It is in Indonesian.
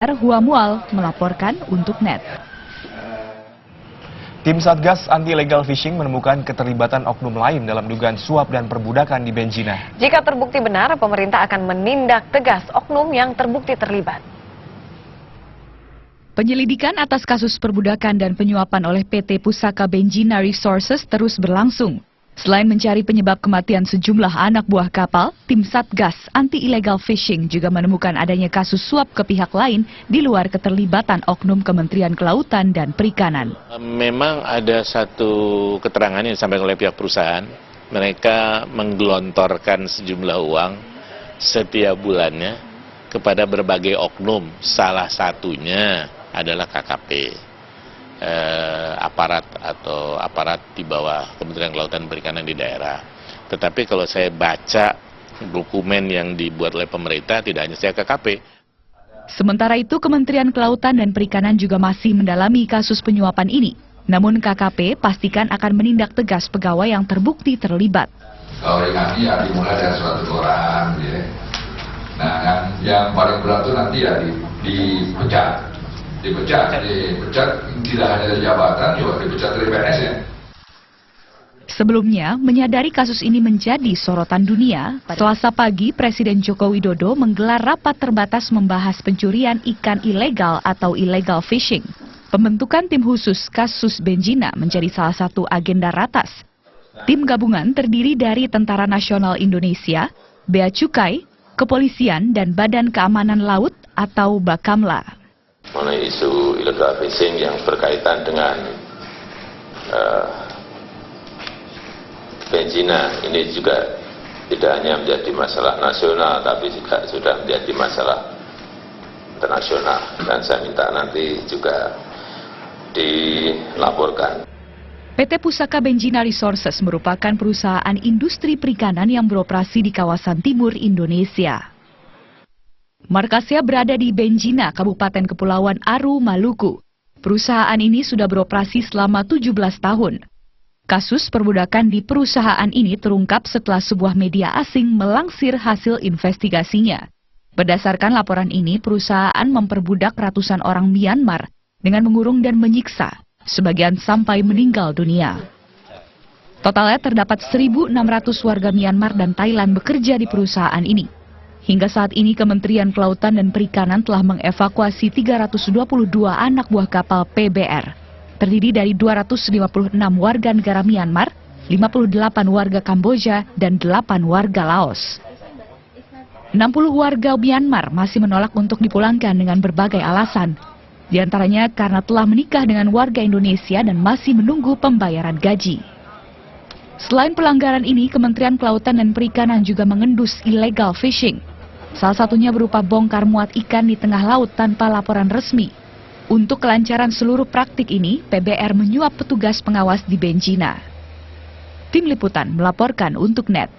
Hua Mual melaporkan untuk NET. Tim Satgas Anti Illegal Fishing menemukan keterlibatan oknum lain dalam dugaan suap dan perbudakan di Benjina. Jika terbukti benar, pemerintah akan menindak tegas oknum yang terbukti terlibat. Penyelidikan atas kasus perbudakan dan penyuapan oleh PT Pusaka Benjina Resources terus berlangsung. Selain mencari penyebab kematian sejumlah anak buah kapal, tim Satgas Anti Illegal Fishing juga menemukan adanya kasus suap ke pihak lain di luar keterlibatan oknum Kementerian Kelautan dan Perikanan. Memang ada satu keterangan yang disampaikan oleh pihak perusahaan. Mereka menggelontorkan sejumlah uang setiap bulannya kepada berbagai oknum. Salah satunya adalah KKP. Aparat di bawah Kementerian Kelautan dan Perikanan di daerah. Tetapi kalau saya baca dokumen yang dibuat oleh pemerintah, tidak hanya saya KKP. Sementara itu, Kementerian Kelautan dan Perikanan juga masih mendalami kasus penyuapan ini. Namun KKP pastikan akan menindak tegas pegawai yang terbukti terlibat. Kalau nanti ya dimulai dari suatu orang, ya. Nah yang paling berat itu nanti ya dipecat. Dipecat tidak hanya dari jabatan, juga dipecat dari PNS ya. Sebelumnya, menyadari kasus ini menjadi sorotan dunia, Selasa pagi Presiden Joko Widodo menggelar rapat terbatas membahas pencurian ikan ilegal atau illegal fishing. Pembentukan tim khusus kasus Benjina menjadi salah satu agenda ratas. Tim gabungan terdiri dari Tentara Nasional Indonesia, Bea Cukai, Kepolisian, dan Badan Keamanan Laut atau Bakamla. Mengenai isu illegal fishing yang berkaitan dengan Benjina, ini juga tidak hanya menjadi masalah nasional, tapi juga sudah menjadi masalah internasional. Dan saya minta nanti juga dilaporkan. PT Pusaka Benjina Resources merupakan perusahaan industri perikanan yang beroperasi di kawasan timur Indonesia. Markasnya berada di Benjina, Kabupaten Kepulauan Aru, Maluku. Perusahaan ini sudah beroperasi selama 17 tahun. Kasus perbudakan di perusahaan ini terungkap setelah sebuah media asing melansir hasil investigasinya. Berdasarkan laporan ini, perusahaan memperbudak ratusan orang Myanmar dengan mengurung dan menyiksa, sebagian sampai meninggal dunia. Totalnya terdapat 1.600 warga Myanmar dan Thailand bekerja di perusahaan ini. Hingga saat ini Kementerian Kelautan dan Perikanan telah mengevakuasi 322 anak buah kapal PBR, terdiri dari 256 warga negara Myanmar, 58 warga Kamboja, dan 8 warga Laos. 60 warga Myanmar masih menolak untuk dipulangkan dengan berbagai alasan, di antaranya karena telah menikah dengan warga Indonesia dan masih menunggu pembayaran gaji. Selain pelanggaran ini, Kementerian Kelautan dan Perikanan juga mengendus illegal fishing. Salah satunya berupa bongkar muat ikan di tengah laut tanpa laporan resmi. Untuk kelancaran seluruh praktik ini, PBR menyuap petugas pengawas di Benjina. Tim Liputan melaporkan untuk NET.